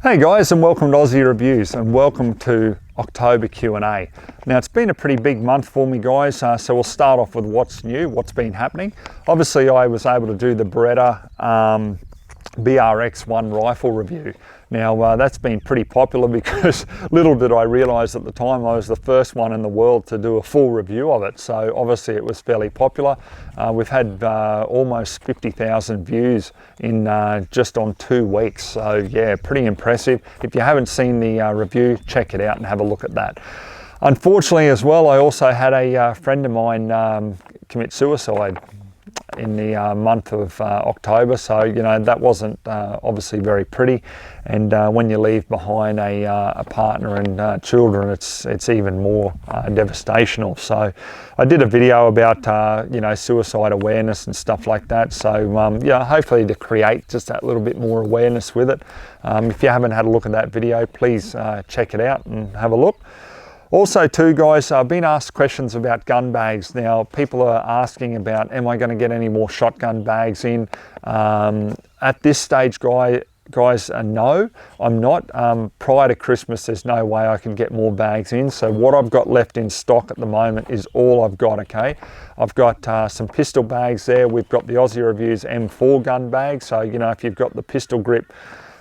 Hey guys, and welcome to Ozzie Reviews, and welcome to October Q A. Now it's been a pretty big month for me guys, so we'll start off with what's new, what's been happening. Obviously I was able to do the Beretta BRX1 rifle review. Now that's been pretty popular because little did I realise at the time I was the first one in the world to do a full review of it, so obviously it was fairly popular. We've had almost 50,000 views in just on 2 weeks, so yeah, pretty impressive. If you haven't seen the review, check it out and have a look at that. Unfortunately as well, I also had a friend of mine commit suicide in the month of October, so you know that wasn't obviously very pretty, and when you leave behind a partner and children, it's even more devastational. So I did a video about you know, suicide awareness and stuff like that, so yeah, hopefully to create just that little bit more awareness with it. If you haven't had a look at that video, please check it out and have a look. Also too guys, I've been asked questions about gun bags. Now people are asking about, am I going to get any more shotgun bags in? At this stage guys, no, I'm not. Prior to Christmas there's no way I can get more bags in, so what I've got left in stock at the moment is all I've got, okay? I've got some pistol bags there. We've got the Ozzie Reviews M4 gun bag, so you know, if you've got the pistol grip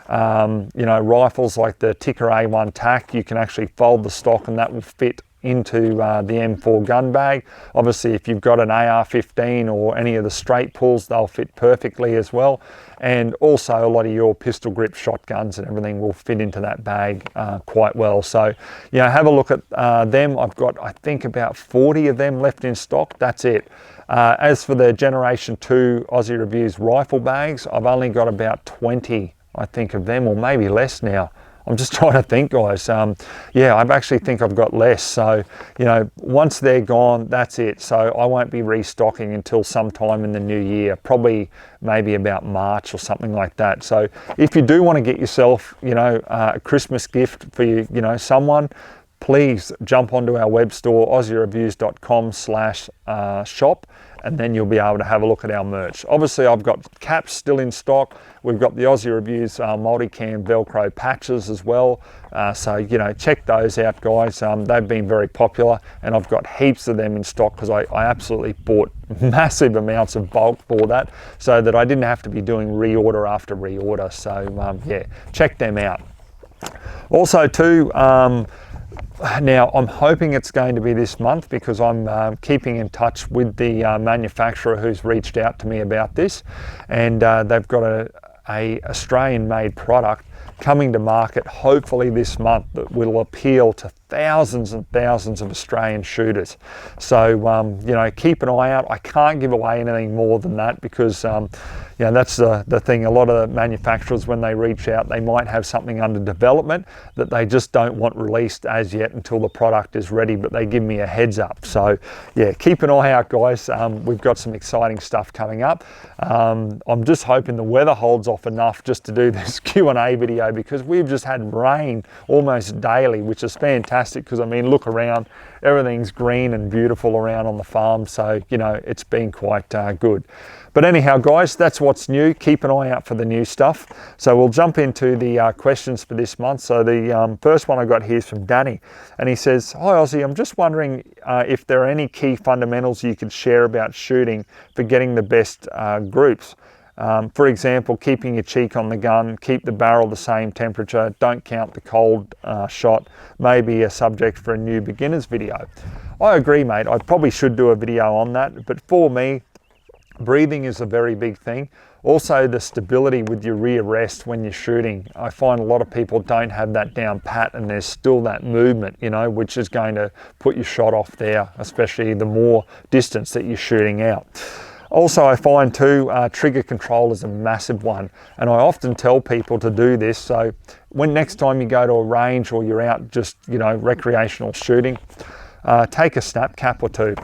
you know, rifles like the Ticker A1 TAC, you can actually fold the stock and that will fit into the M4 gun bag. Obviously if you've got an AR-15 or any of the straight pulls, they'll fit perfectly as well, and also a lot of your pistol grip shotguns and everything will fit into that bag quite well. So you know, have a look at them. I've got, I think, about 40 of them left in stock. That's it. As for the Generation 2 Ozzie Reviews rifle bags, I've only got about 20, I think, of them, or maybe less now. I'm just trying to think guys. Yeah, I actually think I've got less, so you know, once they're gone, that's it. So I won't be restocking until sometime in the new year, probably maybe about March or something like that. So if you do want to get yourself, you know, a Christmas gift for you know, someone, please jump onto our web store, ozziereviews.com/shop, and then you'll be able to have a look at our merch. Obviously I've got caps still in stock. We've got the Ozzie Reviews multicam Velcro patches as well, so you know, check those out guys. They've been very popular and I've got heaps of them in stock because I absolutely bought massive amounts of bulk for that, so that I didn't have to be doing reorder after reorder. So yeah, check them out. Also too, now I'm hoping it's going to be this month because I'm keeping in touch with the manufacturer who's reached out to me about this, and they've got a Australian made product coming to market hopefully this month that will appeal to thousands and thousands of Australian shooters. So you know, keep an eye out. I can't give away anything more than that because you know, that's the thing. A lot of the manufacturers, when they reach out, they might have something under development that they just don't want released as yet until the product is ready, but they give me a heads up. So yeah, keep an eye out guys. We've got some exciting stuff coming up. I'm just hoping the weather holds off enough just to do this Q&A video, because we've just had rain almost daily, which is fantastic because I mean, look around, everything's green and beautiful around on the farm, so you know, it's been quite good. But anyhow guys, that's what's new. Keep an eye out for the new stuff. So we'll jump into the questions for this month. So the first one I got here is from Danny, and he says, hi Ozzie, I'm just wondering if there are any key fundamentals you could share about shooting for getting the best groups. For example, keeping your cheek on the gun, keep the barrel the same temperature, don't count the cold shot, maybe a subject for a new beginners video. I agree mate, I probably should do a video on that, but for me, breathing is a very big thing. Also the stability with your rear rest when you're shooting. I find a lot of people don't have that down pat and there's still that movement, you know, which is going to put your shot off there, especially the more distance that you're shooting out. Also I find too, trigger control is a massive one, and I often tell people to do this. So when next time you go to a range or you're out just, you know, recreational shooting, take a snap cap or two.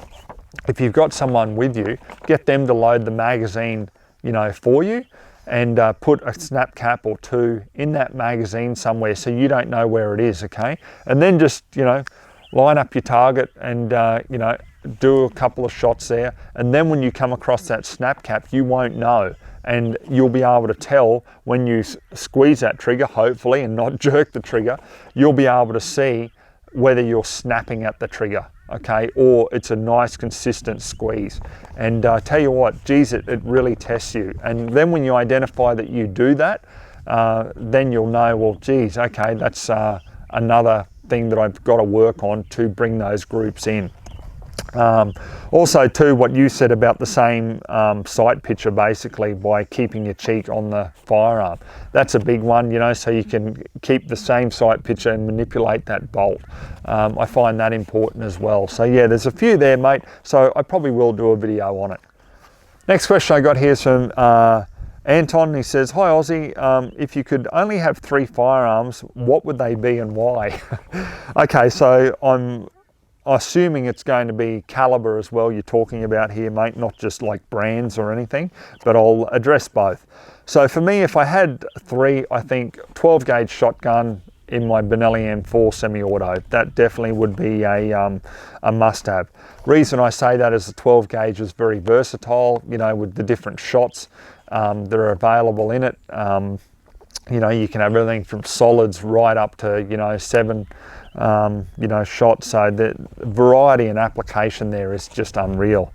If you've got someone with you, get them to load the magazine, you know, for you, and put a snap cap or two in that magazine somewhere so you don't know where it is, okay? And then just, you know, line up your target and, you know, do a couple of shots there, and then when you come across that snap cap, you won't know. and you'll be able to tell when you squeeze that trigger, hopefully, and not jerk the trigger, you'll be able to see whether you're snapping at the trigger, okay, or it's a nice consistent squeeze. And tell you what, geez, it really tests you. And then when you identify that you do that, then you'll know, well, geez, okay, that's another thing that I've got to work on to bring those groups in. Also too, what you said about the same sight picture, basically by keeping your cheek on the firearm, that's a big one, you know, so you can keep the same sight picture and manipulate that bolt. I find that important as well. So yeah, there's a few there, mate, so I probably will do a video on it. Next question I got here is from Anton. He says, hi Ozzie, if you could only have 3 firearms, what would they be and why? Okay, so I'm assuming it's going to be caliber as well you're talking about here, mate, not just like brands or anything, but I'll address both. So for me, if I had 3, I think 12 gauge shotgun in my Benelli M4 semi-auto, that definitely would be a must-have. Reason I say that is the 12 gauge is very versatile, you know, with the different shots that are available in it. You know, you can have everything from solids right up to, you know, 7 you know, shots. So the variety and application there is just unreal.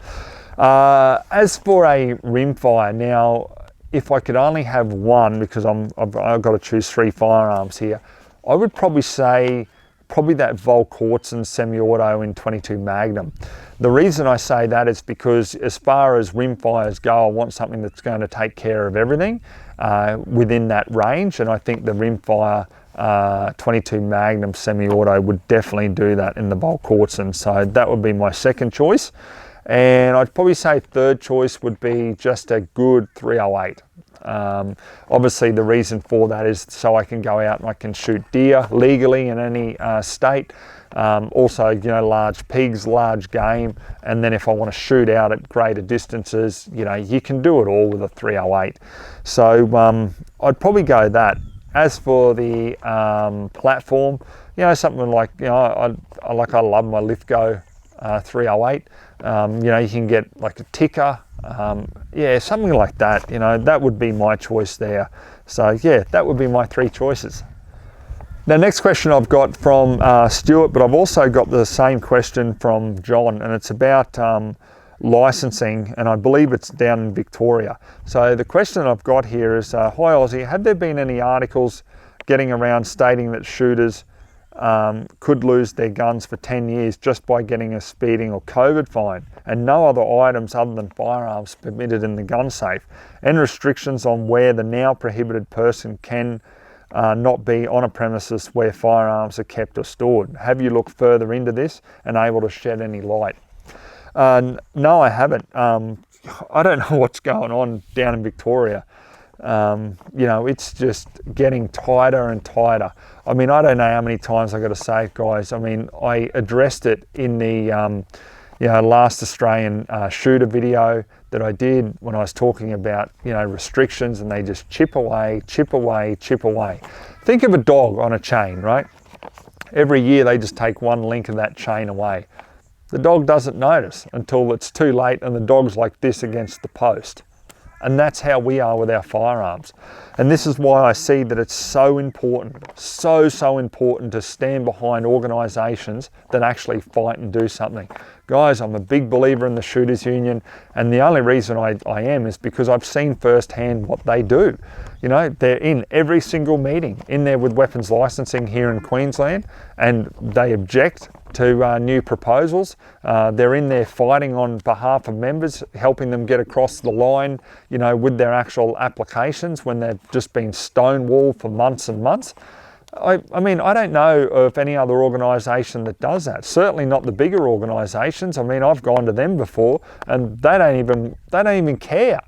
As for a rimfire, now if I could only have one, because I've got to choose 3 firearms here, I would probably say that Vaccination semi-auto in 22 Magnum. The reason I say that is because as far as rimfires go, I want something that's going to take care of everything within that range, and I think the rimfire 22 Magnum semi-auto would definitely do that in the Vaccination. So that would be my second choice, and I'd probably say third choice would be just a good 308. Obviously the reason for that is so I can go out and I can shoot deer legally in any state. Also, you know, large pigs, large game, and then if I want to shoot out at greater distances, you know, you can do it all with a 308. So I'd probably go that. As for the platform, you know, something like, you know, I love my Lithgow 308. You know, you can get like a ticker, yeah, something like that, you know, that would be my choice there. So yeah, that would be my 3 choices. Now, next question I've got from Stuart, but I've also got the same question from John, and it's about licensing, and I believe it's down in Victoria. So the question I've got here is, hi Ozzie, have there been any articles getting around stating that shooters could lose their guns for 10 years just by getting a speeding or COVID fine, and no other items other than firearms permitted in the gun safe, and restrictions on where the now prohibited person can not be on a premises where firearms are kept or stored? Have you looked further into this and able to shed any light? No, I haven't. I don't know what's going on down in Victoria. You know, it's just getting tighter and tighter. I mean, I don't know how many times I got to say it, guys. I mean, I addressed it in the you know, last Australian shooter video that I did when I was talking about, you know, restrictions, and they just chip away, chip away, chip away. Think of a dog on a chain, right? Every year they just take one link of that chain away. The dog doesn't notice until it's too late and the dog's like this against the post. And that's how we are with our firearms. And this is why I see that it's so important, so important to stand behind organisations that actually fight and do something. Guys, I'm a big believer in the Shooters Union, and the only reason I am is because I've seen firsthand what they do. You know, they're in every single meeting, in there with weapons licensing here in Queensland, and they object to new proposals. They're in there fighting on behalf of members, helping them get across the line, you know, with their actual applications when they've just been stonewalled for months and months. I mean, I don't know of any other organisation that does that. Certainly not the bigger organisations. I mean, I've gone to them before, and they don't even care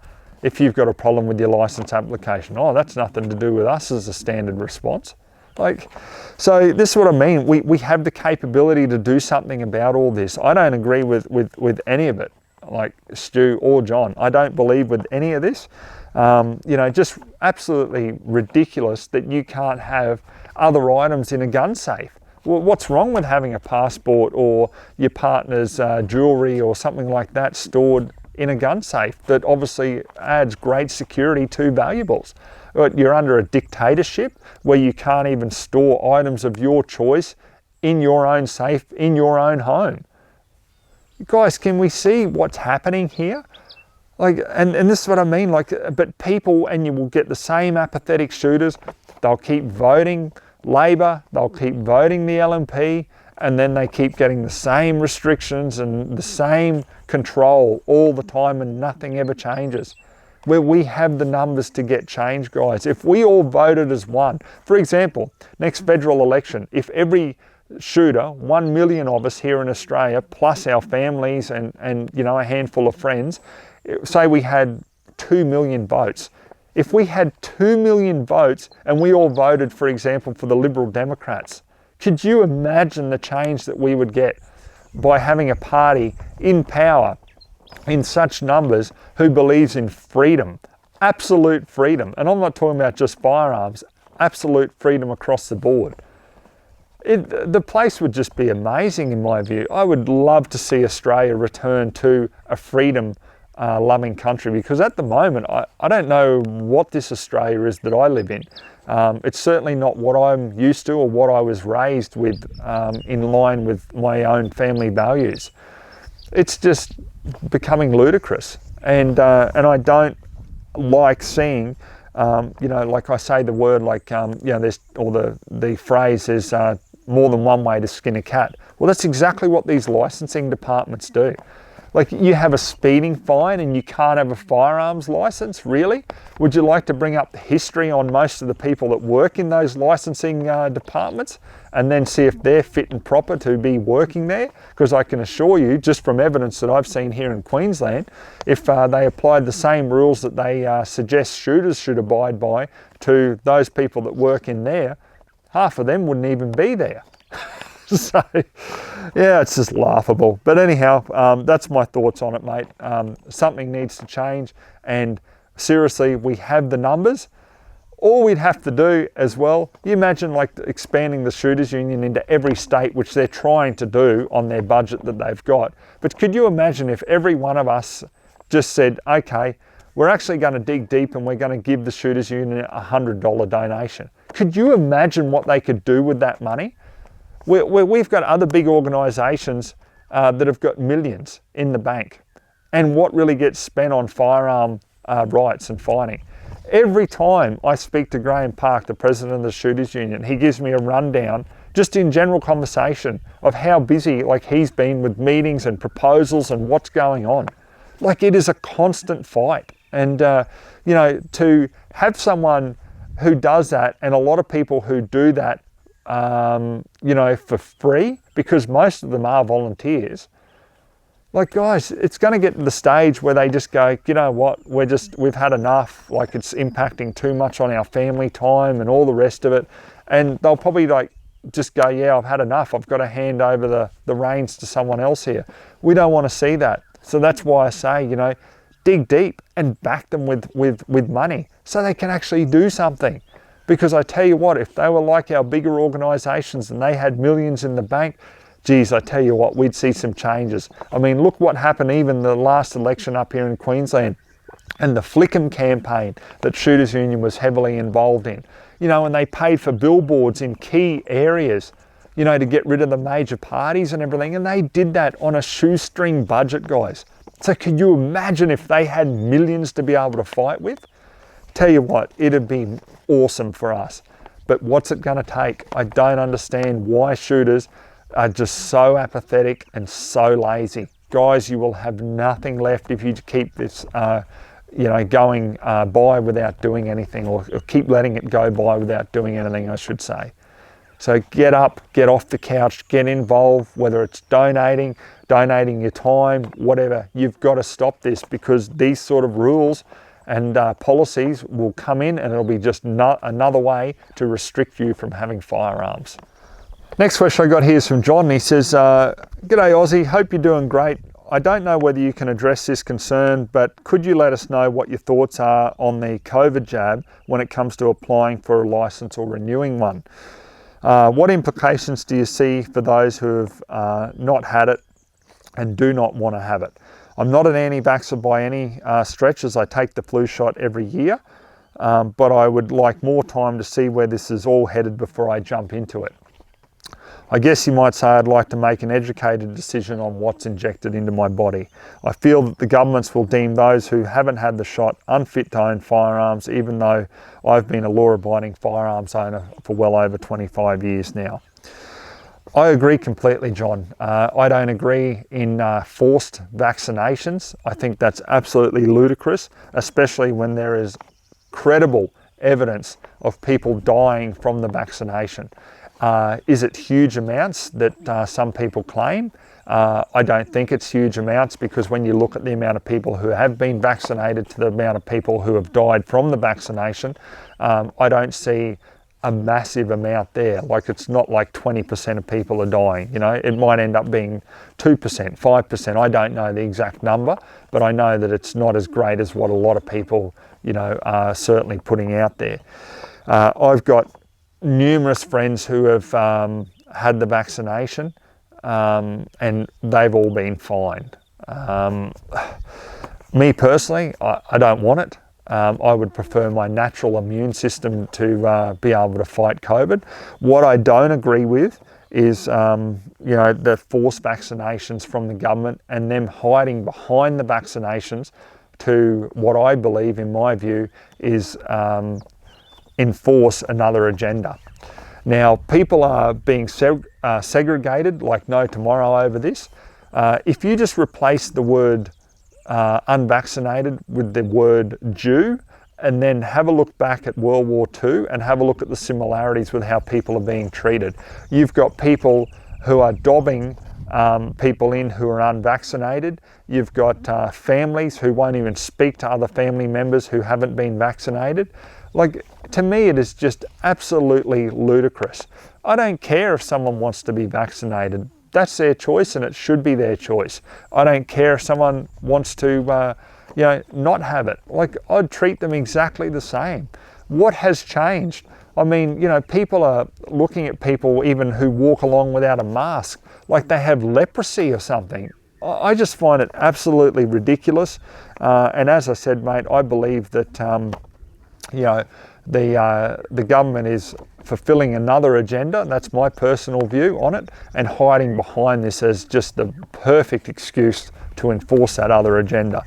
if you've got a problem with your licence application. Oh, that's nothing to do with us as a standard response. Like, so this is what I mean. We have the capability to do something about all this. I don't agree with any of it, like Stu or John. I don't believe with any of this. You know, just absolutely ridiculous that you can't have other items in a gun safe. Well, what's wrong with having a passport or your partner's jewellery or something like that stored in a gun safe that obviously adds great security to valuables. But you're under a dictatorship where you can't even store items of your choice in your own safe, in your own home. Guys, can we see what's happening here? Like, and this is what I mean, like, but people, and you will get the same apathetic shooters, they'll keep voting Labor, they'll keep voting the LNP, and then they keep getting the same restrictions and the same control all the time, and nothing ever changes. Where we have the numbers to get change, guys. If we all voted as one, for example, next federal election, if every shooter, 1 million of us here in Australia, plus our families and you know, a handful of friends, say we had 2 million votes. If we had 2 million votes and we all voted, for example, for the Liberal Democrats, could you imagine the change that we would get by having a party in power in such numbers who believes in freedom, absolute freedom? And I'm not talking about just firearms, absolute freedom across the board. The place would just be amazing in my view. I would love to see Australia return to a freedom loving country, because at the moment I don't know what this Australia is that I live in. It's certainly not what I'm used to or what I was raised with, in line with my own family values. It's just becoming ludicrous, and I don't like seeing, you know, like I say the word, like, you know, there's, or the phrase is more than one way to skin a cat. Well, that's exactly what these licensing departments do. Like, you have a speeding fine and you can't have a firearms license, really? Would you like to bring up the history on most of the people that work in those licensing departments and then see if they're fit and proper to be working there? Because I can assure you, just from evidence that I've seen here in Queensland, if they applied the same rules that they suggest shooters should abide by to those people that work in there, half of them wouldn't even be there. So, yeah, it's just laughable. But anyhow, that's my thoughts on it, mate. Something needs to change, and seriously, we have the numbers. All we'd have to do as well, you imagine like expanding the Shooters Union into every state, which they're trying to do on their budget that they've got. But could you imagine if every one of us just said, okay, we're actually going to dig deep and we're going to give the Shooters Union a $100 donation? Could you imagine what they could do with that money? We've got other big organisations that have got millions in the bank. And what really gets spent on firearm rights and fining? Every time I speak to Graham Park, the president of the Shooters Union, he gives me a rundown, just in general conversation, of how busy like he's been with meetings and proposals and what's going on. Like, it is a constant fight. And, you know, to have someone who does that, and a lot of people who do that, you know, for free, because most of them are volunteers. Like, guys, it's going to get to the stage where they just go, you know what, we've had enough, like it's impacting too much on our family time and all the rest of it. And they'll probably like just go, yeah, I've had enough. I've got to hand over the reins to someone else here. We don't want to see that. So that's why I say, you know, dig deep and back them with money so they can actually do something. Because I tell you what, if they were like our bigger organisations and they had millions in the bank, geez, I tell you what, we'd see some changes. I mean, look what happened even the last election up here in Queensland, and the Flickham campaign that Shooters Union was heavily involved in. You know, and they paid for billboards in key areas, you know, to get rid of the major parties and everything. And they did that on a shoestring budget, guys. So can you imagine if they had millions to be able to fight with? Tell you what, it'd be awesome for us. But what's it going to take? I don't understand why shooters are just so apathetic and so lazy. Guys, you will have nothing left if you keep this, you know, going by without doing anything, or keep letting it go by without doing anything, I should say. So get up, get off the couch, get involved, whether it's donating your time, whatever. You've got to stop this, because these sort of rules and policies will come in, and it'll be just another way to restrict you from having firearms. Next question I got here is from John. He says, "G'day Ozzie, hope you're doing great. I don't know whether you can address this concern, but could you let us know what your thoughts are on the COVID jab when it comes to applying for a license or renewing one? What implications do you see for those who have not had it and do not want to have it? I'm not an anti-vaxxer by any stretch, as I take the flu shot every year, but I would like more time to see where this is all headed before I jump into it. I guess you might say I'd like to make an educated decision on what's injected into my body. I feel that the governments will deem those who haven't had the shot unfit to own firearms, even though I've been a law-abiding firearms owner for well over 25 years now. I agree completely, John. I don't agree in forced vaccinations. I think that's absolutely ludicrous, especially when there is credible evidence of people dying from the vaccination. Is it huge amounts that some people claim? I don't think it's huge amounts, because when you look at the amount of people who have been vaccinated to the amount of people who have died from the vaccination, I don't see a massive amount there. Like, it's not like 20% of people are dying. You know, it might end up being 2%, 5%. I don't know the exact number, but I know that it's not as great as what a lot of people, you know, are certainly putting out there. I've got numerous friends who have had the vaccination, and they've all been fine. Me personally, I don't want it. I would prefer my natural immune system to be able to fight COVID. What I don't agree with is you know, the forced vaccinations from the government and them hiding behind the vaccinations to what I believe, in my view, is enforce another agenda. Now, people are being segregated like no tomorrow over this. If you just replace the word unvaccinated with the word Jew, and then have a look back at World War II and have a look at the similarities with how people are being treated. You've got people who are dobbing people in who are unvaccinated. You've got families who won't even speak to other family members who haven't been vaccinated. Like, to me, it is just absolutely ludicrous. I don't care if someone wants to be vaccinated. That's their choice, and it should be their choice. I don't care if someone wants to, you know, not have it. Like, I'd treat them exactly the same. What has changed? I mean, you know, people are looking at people even who walk along without a mask like they have leprosy or something. I just find it absolutely ridiculous. And as I said, mate, I believe that, you know, the government is fulfilling another agenda. That's my personal view on it, and hiding behind this as just the perfect excuse to enforce that other agenda.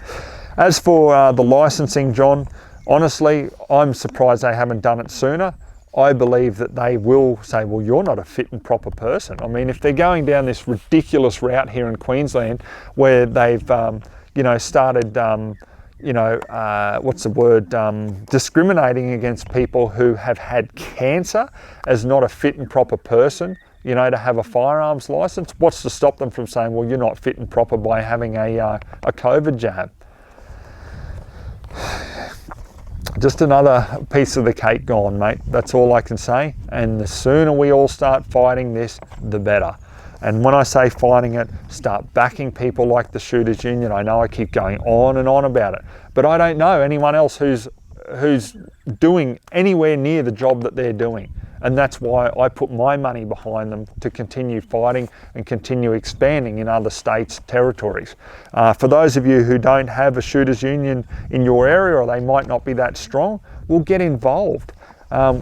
As for the licensing, John, honestly, I'm surprised they haven't done it sooner. I believe that they will say, well, you're not a fit and proper person. I mean, if they're going down this ridiculous route here in Queensland where they've, you know, started, you know, what's the word, discriminating against people who have had cancer as not a fit and proper person, you know, to have a firearms license. What's to stop them from saying, well, you're not fit and proper by having a COVID jab? Just another piece of the cake gone, mate. That's all I can say. And the sooner we all start fighting this, the better. And when I say fighting it, start backing people like the Shooters Union. I know I keep going on and on about it, but I don't know anyone else who's doing anywhere near the job that they're doing. And that's why I put my money behind them to continue fighting and continue expanding in other states' territories. For those of you who don't have a Shooters Union in your area, or they might not be that strong, well, get involved.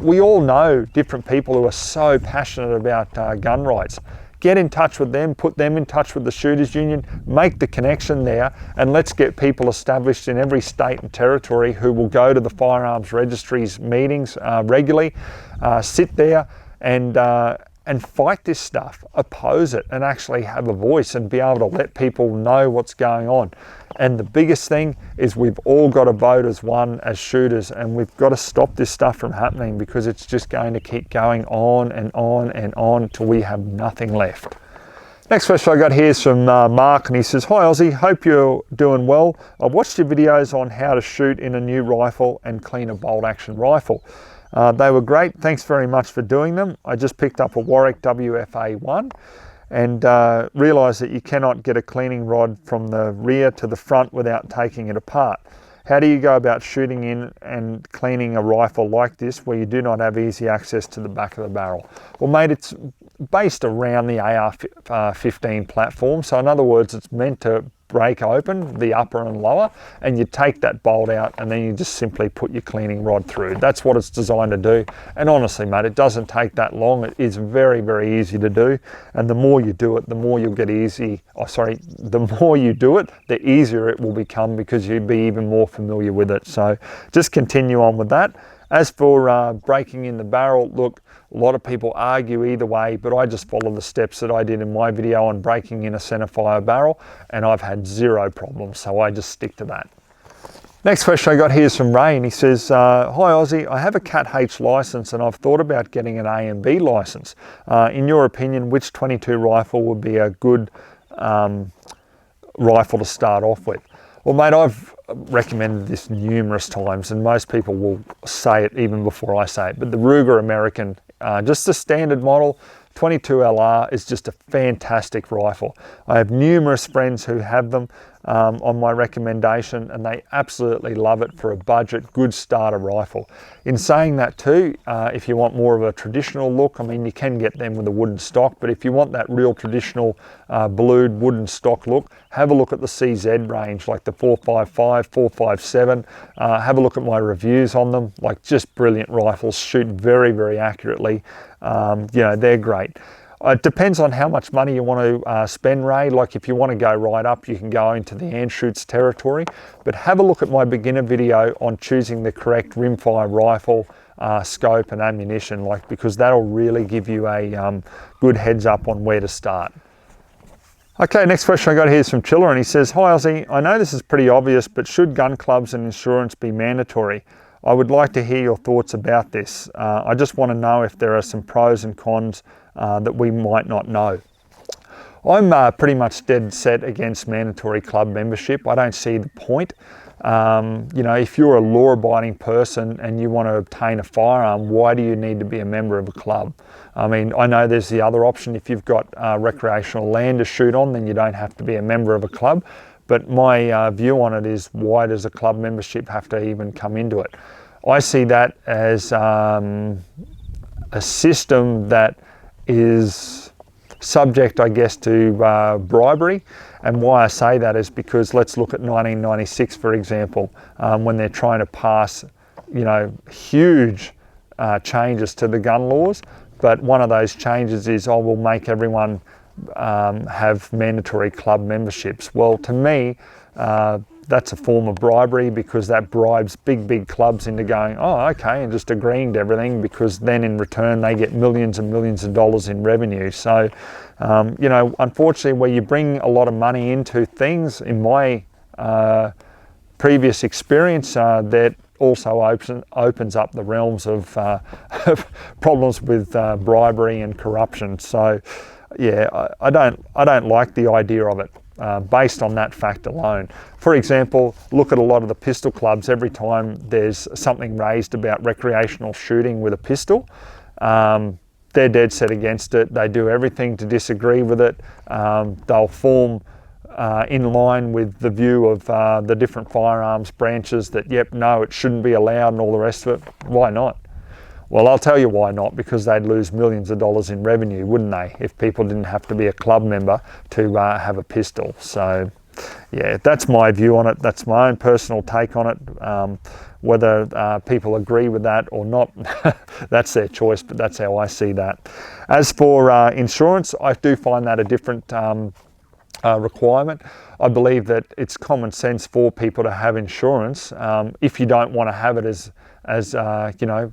We all know different people who are so passionate about gun rights. Get in touch with them, put them in touch with the Shooters Union, make the connection there, and let's get people established in every state and territory who will go to the firearms registries meetings regularly, sit there and fight this stuff, oppose it, and actually have a voice and be able to let people know what's going on. And the biggest thing is we've all got to vote as one, as shooters, and we've got to stop this stuff from happening, because it's just going to keep going on and on and on till we have nothing left. Next question I got here is from Mark, and he says, "Hi Ozzie, hope you're doing well. I've watched your videos on how to shoot in a new rifle and clean a bolt action rifle. They were great. Thanks very much for doing them. I just picked up a Warwick WFA1 and realised that you cannot get a cleaning rod from the rear to the front without taking it apart. How do you go about shooting in and cleaning a rifle like this where you do not have easy access to the back of the barrel?" Well, mate, it's based around the AR-15 platform. So in other words, it's meant to break open, the upper and lower, and you take that bolt out, and then you just simply put your cleaning rod through. That's what it's designed to do. And honestly, mate, it doesn't take that long. It is very, very easy to do. And the more you do it, the more you'll get the more you do it, the easier it will become, because you'll be even more familiar with it. So just continue on with that. As for breaking in the barrel, look, a lot of people argue either way, but I just follow the steps that I did in my video on breaking in a centerfire barrel, and I've had zero problems, so I just stick to that. Next question I got here is from Ray, and he says, hi Ozzie, I have a Cat H license and I've thought about getting an A and B license. In your opinion, which 22 rifle would be a good rifle to start off with? Well, mate, I've recommended this numerous times, and most people will say it even before I say it, but the Ruger American, just the standard model 22 LR is just a fantastic rifle. I have numerous friends who have them on my recommendation, and they absolutely love it for a budget, good starter rifle. In saying that too, if you want more of a traditional look, I mean, you can get them with a wooden stock, but if you want that real traditional blued wooden stock look, have a look at the CZ range, like the 455, 457. Have a look at my reviews on them, like just brilliant rifles, shoot very, very accurately. You know, they're great. It depends on how much money you want to spend, Ray. Like if you want to go right up, you can go into the Anschutz territory, but have a look at my beginner video on choosing the correct rimfire rifle, scope and ammunition, like, because that'll really give you a good heads up on where to start. Okay, next question I got here is from Chiller, and he says, hi Ozzie, I know this is pretty obvious, but should gun clubs and insurance be mandatory? I would like to hear your thoughts about this. I just want to know if there are some pros and cons that we might not know. I'm pretty much dead set against mandatory club membership. I don't see the point. You know, if you're a law-abiding person and you want to obtain a firearm, why do you need to be a member of a club? I mean, I know there's the other option. If you've got recreational land to shoot on, then you don't have to be a member of a club. But my view on it is, why does a club membership have to even come into it? I see that as a system that is subject, I guess, to bribery. And why I say that is because let's look at 1996, for example, when they're trying to pass, you know, huge changes to the gun laws. But one of those changes is, oh, we'll make everyone have mandatory club memberships. Well, to me, that's a form of bribery, because that bribes big clubs into going, oh, okay, and just agreeing to everything, because then in return they get millions and millions of dollars in revenue. So, you know, unfortunately, where you bring a lot of money into things, in my previous experience, that also opens up the realms of problems with bribery and corruption. So, yeah, I don't like the idea of it. Based on that fact alone. For example, look at a lot of the pistol clubs. Every time there's something raised about recreational shooting with a pistol, they're dead set against it. They do everything to disagree with it. They'll form in line with the view of the different firearms branches that, yep, no, it shouldn't be allowed and all the rest of it. Why not? Well, I'll tell you why not, because they'd lose millions of dollars in revenue, wouldn't they, if people didn't have to be a club member to have a pistol. So, yeah, that's my view on it. That's my own personal take on it. Whether people agree with that or not, that's their choice, but that's how I see that. As for insurance, I do find that a different requirement. I believe that it's common sense for people to have insurance. If you don't want to have it as you know,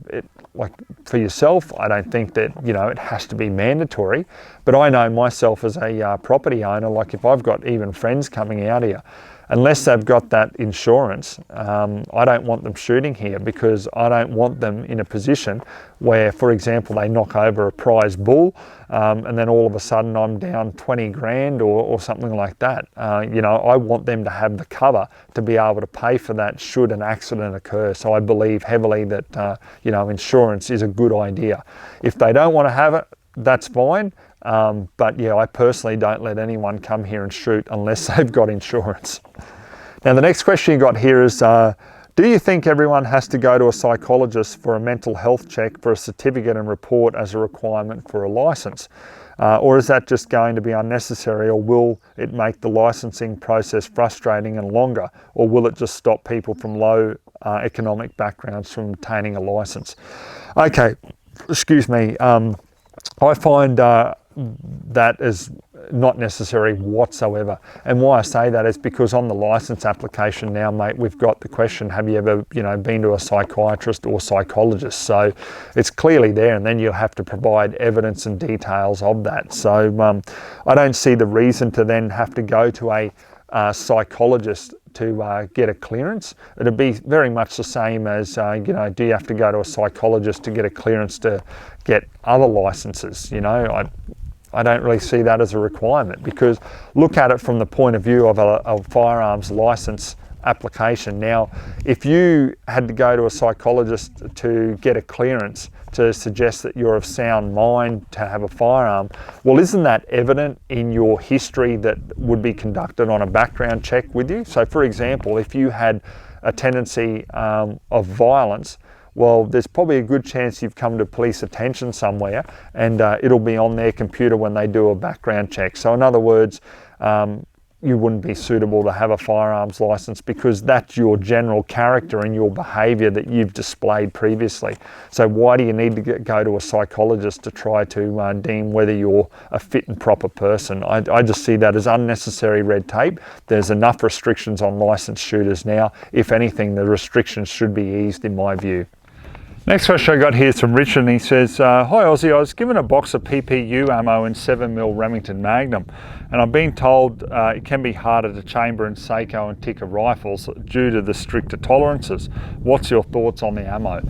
like for yourself, I don't think that, you know, it has to be mandatory. But I know myself as a property owner, like if I've got even friends coming out here, unless they've got that insurance, I don't want them shooting here, because I don't want them in a position where, for example, they knock over a prize bull and then all of a sudden I'm down 20 grand or something like that. You know, I want them to have the cover to be able to pay for that should an accident occur. So I believe heavily that, you know, insurance is a good idea. If they don't want to have it, that's fine. But yeah, I personally don't let anyone come here and shoot unless they've got insurance. Now the next question you got here is, Do you think everyone has to go to a psychologist for a mental health check for a certificate and report as a requirement for a license? Or is that just going to be unnecessary, or will it make the licensing process frustrating and longer, or will it just stop people from low economic backgrounds from obtaining a license? Okay, excuse me. I find that is not necessary whatsoever. And why I say that is because on the license application now, mate, we've got the question, have you ever, been to a psychiatrist or psychologist? So it's clearly there, and then you'll have to provide evidence and details of that. So I don't see the reason to then have to go to a psychologist to get a clearance. It'd be very much the same as, do you have to go to a psychologist to get a clearance to get other licenses? I don't really see that as a requirement, because look at it from the point of view of a firearms license application. Now, if you had to go to a psychologist to get a clearance to suggest that you're of sound mind to have a firearm, well, isn't that evident in your history that would be conducted on a background check with you? So, for example, if you had a tendency of violence, well, there's probably a good chance you've come to police attention somewhere, and it'll be on their computer when they do a background check. So in other words, you wouldn't be suitable to have a firearms license because that's your general character and your behaviour that you've displayed previously. So why do you need to go to a psychologist to try to deem whether you're a fit and proper person? I just see that as unnecessary red tape. There's enough restrictions on licensed shooters now. If anything, the restrictions should be eased in my view. Next question I got here is from Richard, and he says, hi Ozzie, I was given a box of PPU ammo in 7mm Remington Magnum, and I've been told it can be harder to chamber in Seiko and Tikka rifles due to the stricter tolerances. What's your thoughts on the ammo?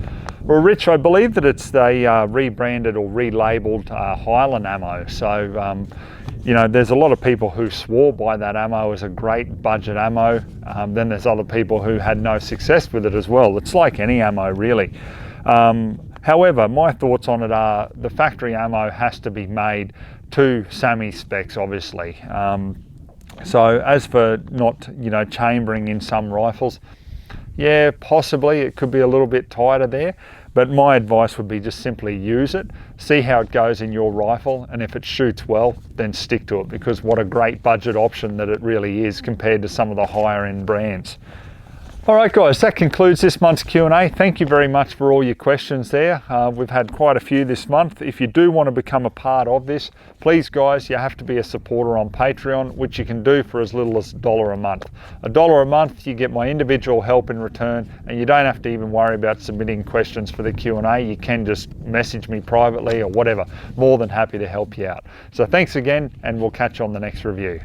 Well, Rich, I believe that it's the rebranded or relabeled Highland ammo. So, there's a lot of people who swore by that ammo as a great budget ammo. Then there's other people who had no success with it as well. It's like any ammo, really. However, my thoughts on it are the factory ammo has to be made to SAMI specs, obviously. So as for not, chambering in some rifles, yeah, possibly it could be a little bit tighter there, but my advice would be just simply use it, see how it goes in your rifle, and if it shoots well, then stick to it, because what a great budget option that it really is compared to some of the higher end brands. All right, guys, that concludes this month's Q&A. Thank you very much for all your questions there. We've had quite a few this month. If you do want to become a part of this, please, guys, you have to be a supporter on Patreon, which you can do for as little as $1 a month. $1 a month, you get my individual help in return, and you don't have to even worry about submitting questions for the Q&A. You can just message me privately or whatever. More than happy to help you out. So thanks again, and we'll catch you on the next review.